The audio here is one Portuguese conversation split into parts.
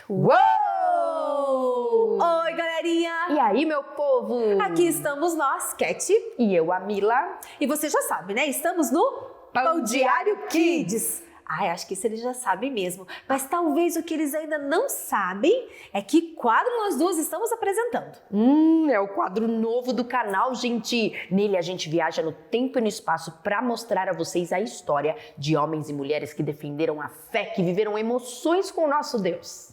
Uou! Oi, galerinha! E aí, meu povo? Aqui estamos nós, Cat. E eu, a Mila. E você já sabe, né? Estamos no Pão Diário Kids. Ai, acho que isso eles já sabem mesmo. Mas talvez o que eles ainda não sabem é que quadro nós duas estamos apresentando. É o quadro novo do canal, gente. Nele a gente viaja no tempo e no espaço para mostrar a vocês a história de homens e mulheres que defenderam a fé, que viveram emoções com o nosso Deus.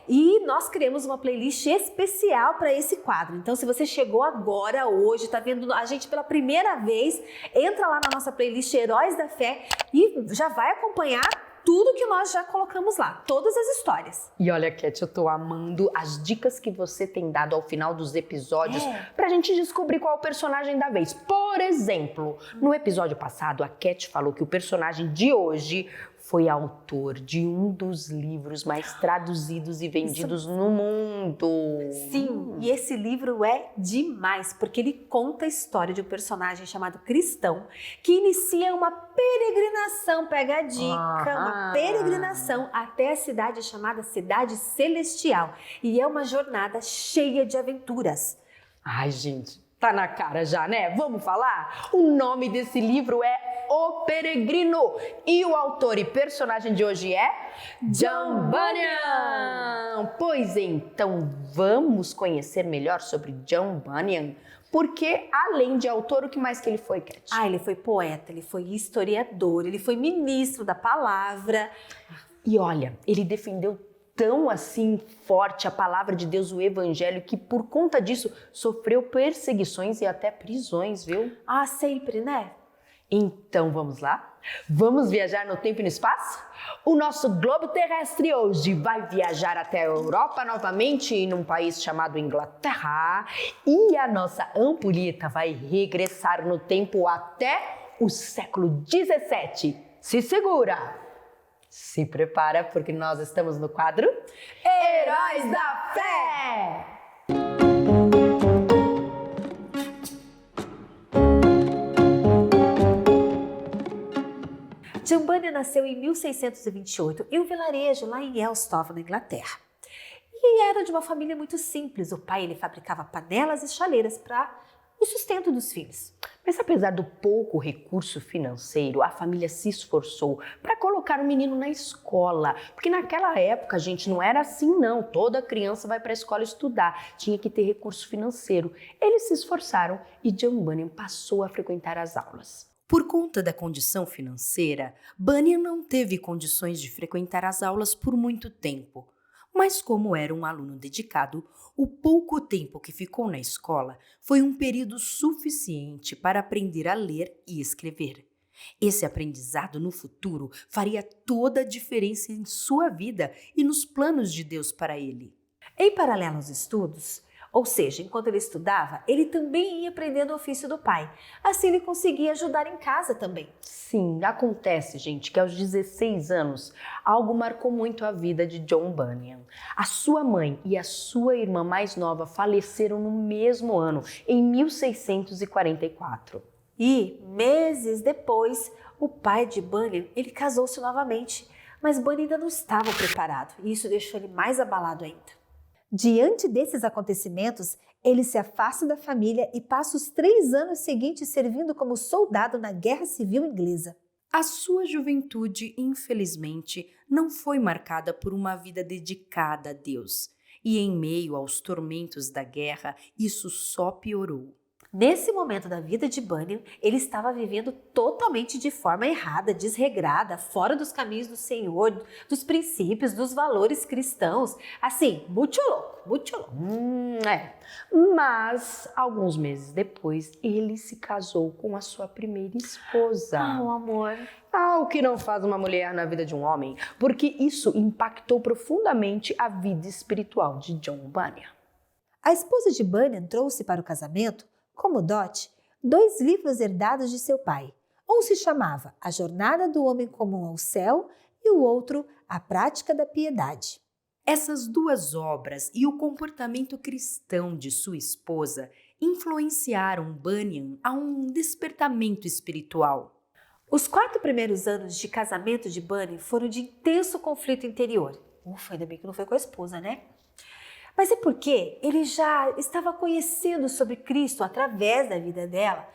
E nós criamos uma playlist especial para esse quadro. Então, se você chegou agora, hoje, tá vendo a gente pela primeira vez, entra lá na nossa playlist Heróis da Fé e já vai acompanhar tudo que nós já colocamos lá, todas as histórias. E olha, Cat, eu tô amando as dicas que você tem dado ao final dos episódios pra gente descobrir qual é o personagem da vez. Por exemplo, no episódio passado, a Cat falou que o personagem de hoje foi autor de um dos livros mais traduzidos e vendidos no mundo. Sim, e esse livro é demais, porque ele conta a história de um personagem chamado Cristão, que inicia uma peregrinação, pega a dica, uma peregrinação até a cidade chamada Cidade Celestial. E é uma jornada cheia de aventuras. Ai, gente, tá na cara já, né? Vamos falar? O nome desse livro é O Peregrino e o autor e personagem de hoje é John Bunyan. Pois então, vamos conhecer melhor sobre John Bunyan, porque além de autor, o que mais que ele foi, Cat? Ele foi poeta, ele foi historiador, ele foi ministro da palavra. E olha, ele defendeu tão assim forte a palavra de Deus, o evangelho, que por conta disso sofreu perseguições e até prisões, viu? Sempre, né? Então vamos lá? Vamos viajar no tempo e no espaço? O nosso globo terrestre hoje vai viajar até a Europa novamente, num país chamado Inglaterra, e a nossa ampulheta vai regressar no tempo até o século 17. Se segura! Se prepara, porque nós estamos no quadro Heróis da Fé! John Bunyan nasceu em 1628 em um vilarejo lá em Elstow, na Inglaterra. E era de uma família muito simples. O pai ele fabricava panelas e chaleiras para o sustento dos filhos. Mas apesar do pouco recurso financeiro, a família se esforçou para colocar o menino na escola. Porque naquela época, gente, não era assim não. Toda criança vai para a escola estudar. Tinha que ter recurso financeiro. Eles se esforçaram e John Bunyan passou a frequentar as aulas. Por conta da condição financeira, Bunyan não teve condições de frequentar as aulas por muito tempo. Mas como era um aluno dedicado, o pouco tempo que ficou na escola foi um período suficiente para aprender a ler e escrever. Esse aprendizado no futuro faria toda a diferença em sua vida e nos planos de Deus para ele. Em paralelo aos estudos, ou seja, enquanto ele estudava, ele também ia aprendendo o ofício do pai. Assim ele conseguia ajudar em casa também. Sim, acontece, gente, que aos 16 anos, algo marcou muito a vida de John Bunyan. A sua mãe e a sua irmã mais nova faleceram no mesmo ano, em 1644. E, meses depois, o pai de Bunyan, ele casou-se novamente. Mas Bunyan ainda não estava preparado e isso deixou ele mais abalado ainda. Diante desses acontecimentos, ele se afasta da família e passa os 3 anos seguintes servindo como soldado na Guerra Civil Inglesa. A sua juventude, infelizmente, não foi marcada por uma vida dedicada a Deus. E em meio aos tormentos da guerra, isso só piorou. Nesse momento da vida de Bunyan, ele estava vivendo totalmente de forma errada, desregrada, fora dos caminhos do Senhor, dos princípios, dos valores cristãos. Assim, muito louco, muito louco. Mas, alguns meses depois, ele se casou com a sua primeira esposa. Amor. O que não faz uma mulher na vida de um homem, porque isso impactou profundamente a vida espiritual de John Bunyan. A esposa de Bunyan trouxe para o casamento, como dote, 2 livros herdados de seu pai. Um se chamava A Jornada do Homem Comum ao Céu e o outro A Prática da Piedade. Essas 2 obras e o comportamento cristão de sua esposa influenciaram Bunyan a um despertamento espiritual. Os 4 primeiros anos de casamento de Bunyan foram de intenso conflito interior. Ufa, ainda bem que não foi com a esposa, né? Mas é porque ele já estava conhecendo sobre Cristo através da vida dela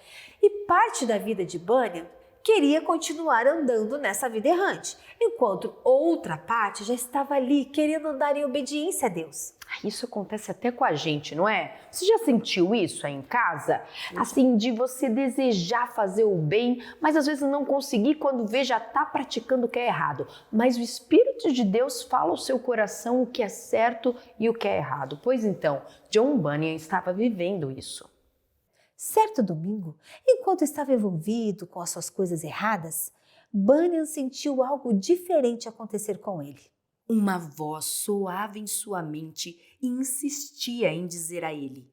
e parte da vida de Bunyan queria continuar andando nessa vida errante, enquanto outra parte já estava ali querendo andar em obediência a Deus. Isso acontece até com a gente, não é? Você já sentiu isso aí em casa? Assim, de você desejar fazer o bem, mas às vezes não conseguir quando vê já está praticando o que é errado. Mas o Espírito de Deus fala ao seu coração o que é certo e o que é errado. Pois então, John Bunyan estava vivendo isso. Certo domingo, enquanto estava envolvido com as suas coisas erradas, Bunyan sentiu algo diferente acontecer com ele. Uma voz soava em sua mente e insistia em dizer a ele: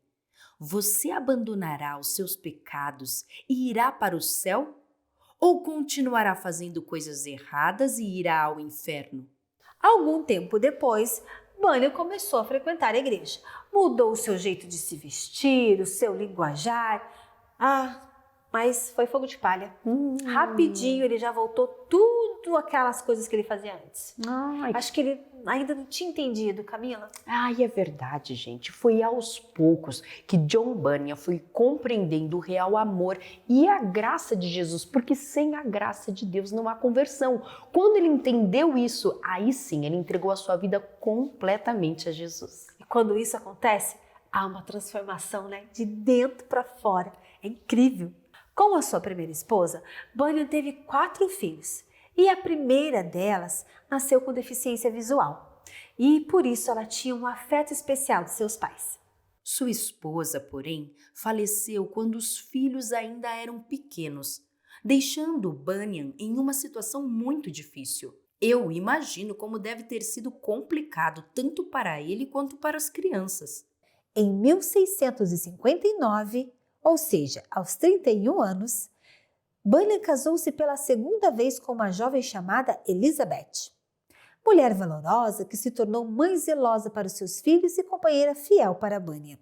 você abandonará os seus pecados e irá para o céu? Ou continuará fazendo coisas erradas e irá ao inferno? Algum tempo depois, Bunyan começou a frequentar a igreja. Mudou o seu jeito de se vestir, o seu linguajar. Mas foi fogo de palha. Rapidinho ele já voltou tudo aquelas coisas que ele fazia antes. Acho que ele ainda não tinha entendido, Camila. É verdade, gente. Foi aos poucos que John Bunyan foi compreendendo o real amor e a graça de Jesus, porque sem a graça de Deus não há conversão. Quando ele entendeu isso, aí sim ele entregou a sua vida completamente a Jesus. E quando isso acontece, há uma transformação, né? De dentro para fora. É incrível. Com a sua primeira esposa, Bunyan teve 4 filhos e a primeira delas nasceu com deficiência visual e por isso ela tinha um afeto especial de seus pais. Sua esposa, porém, faleceu quando os filhos ainda eram pequenos, deixando Bunyan em uma situação muito difícil. Eu imagino como deve ter sido complicado tanto para ele quanto para as crianças. Em 1659, ou seja, aos 31 anos, Bunyan casou-se pela segunda vez com uma jovem chamada Elizabeth. Mulher valorosa que se tornou mãe zelosa para os seus filhos e companheira fiel para Bunyan.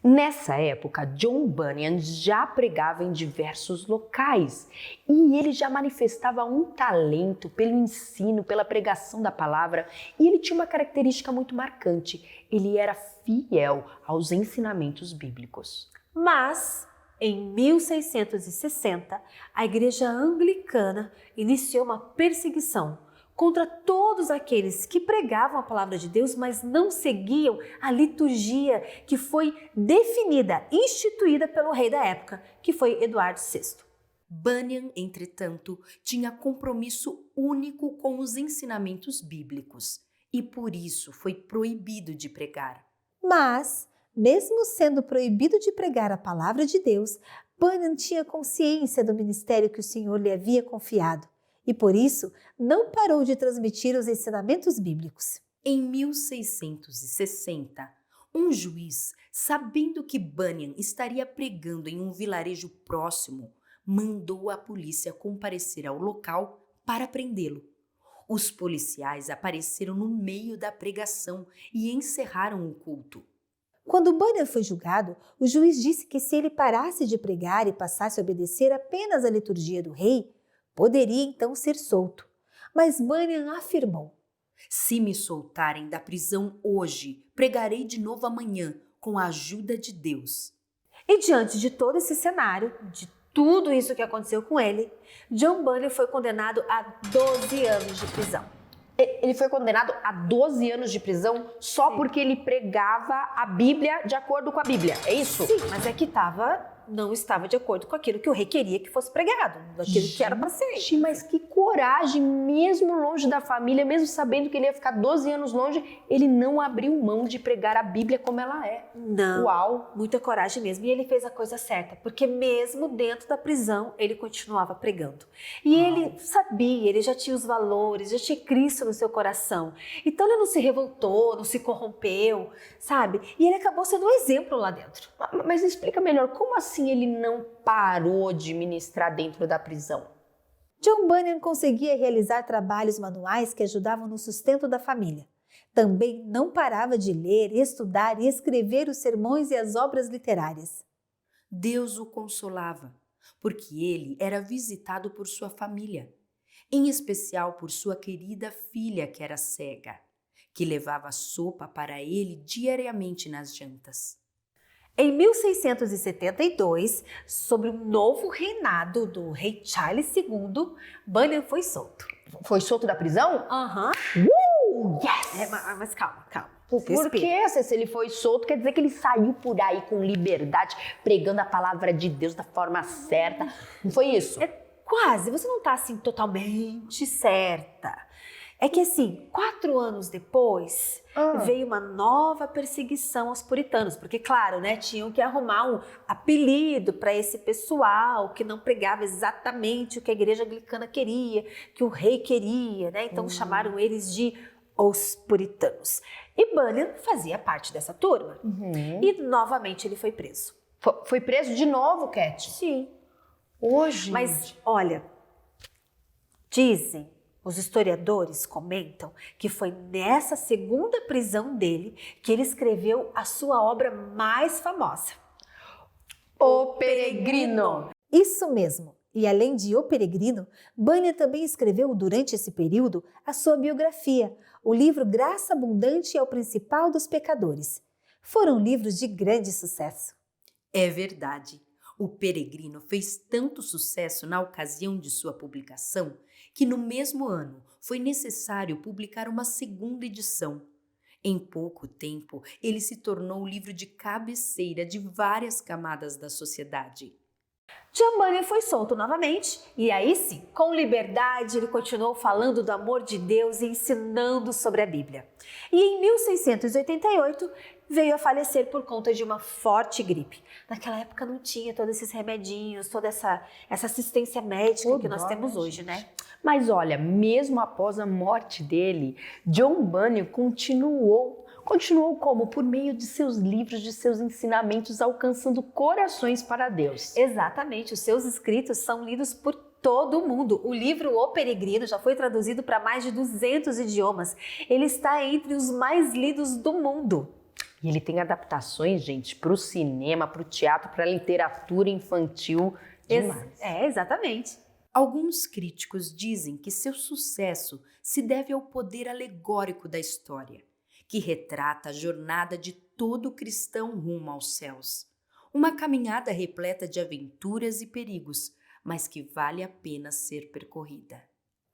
Nessa época, John Bunyan já pregava em diversos locais e ele já manifestava um talento pelo ensino, pela pregação da palavra, e ele tinha uma característica muito marcante: ele era fiel aos ensinamentos bíblicos. Mas, em 1660, a Igreja Anglicana iniciou uma perseguição contra todos aqueles que pregavam a palavra de Deus, mas não seguiam a liturgia que foi definida, instituída pelo rei da época, que foi Eduardo VI. Bunyan, entretanto, tinha compromisso único com os ensinamentos bíblicos e por isso foi proibido de pregar. Mas, mesmo sendo proibido de pregar a palavra de Deus, Bunyan tinha consciência do ministério que o Senhor lhe havia confiado e, por isso, não parou de transmitir os ensinamentos bíblicos. Em 1660, um juiz, sabendo que Bunyan estaria pregando em um vilarejo próximo, mandou a polícia comparecer ao local para prendê-lo. Os policiais apareceram no meio da pregação e encerraram o culto. Quando Bunyan foi julgado, o juiz disse que se ele parasse de pregar e passasse a obedecer apenas à liturgia do rei, poderia então ser solto. Mas Bunyan afirmou: se me soltarem da prisão hoje, pregarei de novo amanhã, com a ajuda de Deus. E diante de todo esse cenário, de tudo isso que aconteceu com ele, John Bunyan foi condenado a 12 anos de prisão. Ele foi condenado a 12 anos de prisão só porque ele pregava a Bíblia de acordo com a Bíblia, é isso? Sim, mas é que não estava de acordo com aquilo que o rei queria que fosse pregado, daquilo que era para ser. Gente, mas que coragem, mesmo longe da família, mesmo sabendo que ele ia ficar 12 anos longe, ele não abriu mão de pregar a Bíblia como ela é. Não, Uau! Muita coragem mesmo. E ele fez a coisa certa, porque mesmo dentro da prisão, ele continuava pregando. E ele sabia, ele já tinha os valores, já tinha Cristo no seu coração. Então ele não se revoltou, não se corrompeu, sabe? E ele acabou sendo um exemplo lá dentro. Mas explica melhor, como assim ele não parou de ministrar dentro da prisão? John Bunyan conseguia realizar trabalhos manuais que ajudavam no sustento da família. Também não parava de ler, estudar e escrever os sermões e as obras literárias. Deus o consolava, porque ele era visitado por sua família, em especial por sua querida filha que era cega. que levava sopa para ele diariamente nas jantas. Em 1672, sob o novo reinado do rei Charles II, Bunyan foi solto. Foi solto da prisão? Aham. Yes! Mas calma. Por Respira. quê? Se ele foi solto, quer dizer que ele saiu por aí com liberdade, pregando a palavra de Deus da forma certa. Não foi isso? Quase, você não tá assim totalmente certa. É que assim, 4 anos depois, veio uma nova perseguição aos puritanos, porque claro, né, tinham que arrumar um apelido para esse pessoal que não pregava exatamente o que a igreja anglicana queria, que o rei queria, né? Então chamaram eles de os puritanos. E Bunyan fazia parte dessa turma. E novamente ele foi preso. Foi preso de novo, Cat? Sim. Hoje? Mas olha, dizem, os historiadores comentam que foi nessa segunda prisão dele que ele escreveu a sua obra mais famosa. O Peregrino. Isso mesmo. E além de O Peregrino, Bunyan também escreveu durante esse período a sua biografia, o livro Graça Abundante é o Principal dos Pecadores. Foram livros de grande sucesso. É verdade. O Peregrino fez tanto sucesso na ocasião de sua publicação que no mesmo ano foi necessário publicar uma segunda edição. Em pouco tempo, ele se tornou o livro de cabeceira de várias camadas da sociedade. John Bunyan foi solto novamente e aí sim, com liberdade, ele continuou falando do amor de Deus e ensinando sobre a Bíblia. E em 1688 veio a falecer por conta de uma forte gripe. Naquela época não tinha todos esses remedinhos, toda essa assistência médica que nós temos hoje, né? Mas olha, mesmo após a morte dele, John Bunyan continuou como? Por meio de seus livros, de seus ensinamentos, alcançando corações para Deus. Exatamente, os seus escritos são lidos por todo o mundo. O livro O Peregrino já foi traduzido para mais de 200 idiomas. Ele está entre os mais lidos do mundo. E ele tem adaptações, gente, para o cinema, para o teatro, para a literatura infantil. Demais. Exatamente. Alguns críticos dizem que seu sucesso se deve ao poder alegórico da história, que retrata a jornada de todo cristão rumo aos céus. Uma caminhada repleta de aventuras e perigos, mas que vale a pena ser percorrida.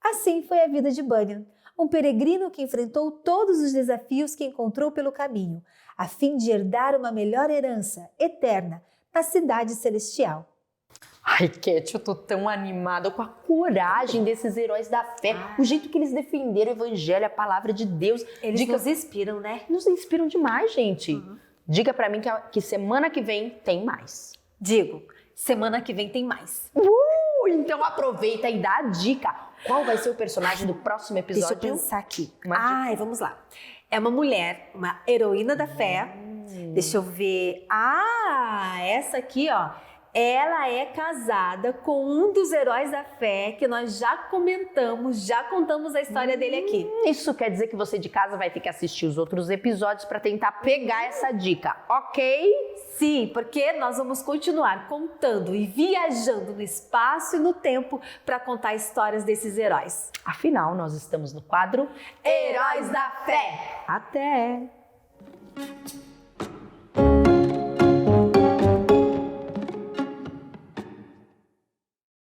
Assim foi a vida de Bunyan, um peregrino que enfrentou todos os desafios que encontrou pelo caminho, a fim de herdar uma melhor herança eterna na cidade celestial. Ai, Cat, eu tô tão animada com a coragem desses heróis da fé, o jeito que eles defenderam o evangelho, a palavra de Deus. Eles nos inspiram, né? Nos inspiram demais, gente. Diga pra mim que semana que vem tem mais. Digo, semana que vem tem mais. Então aproveita e dá a dica. Qual vai ser o personagem do próximo episódio? Deixa eu pensar aqui. Uma Vamos lá. É uma mulher, uma heroína da fé. Deixa eu ver. Essa aqui, ó. Ela é casada com um dos heróis da fé que nós já comentamos, já contamos a história dele aqui. Isso quer dizer que você de casa vai ter que assistir os outros episódios para tentar pegar essa dica, ok? Sim, porque nós vamos continuar contando e viajando no espaço e no tempo para contar histórias desses heróis. Afinal, nós estamos no quadro Heróis da Fé. Até!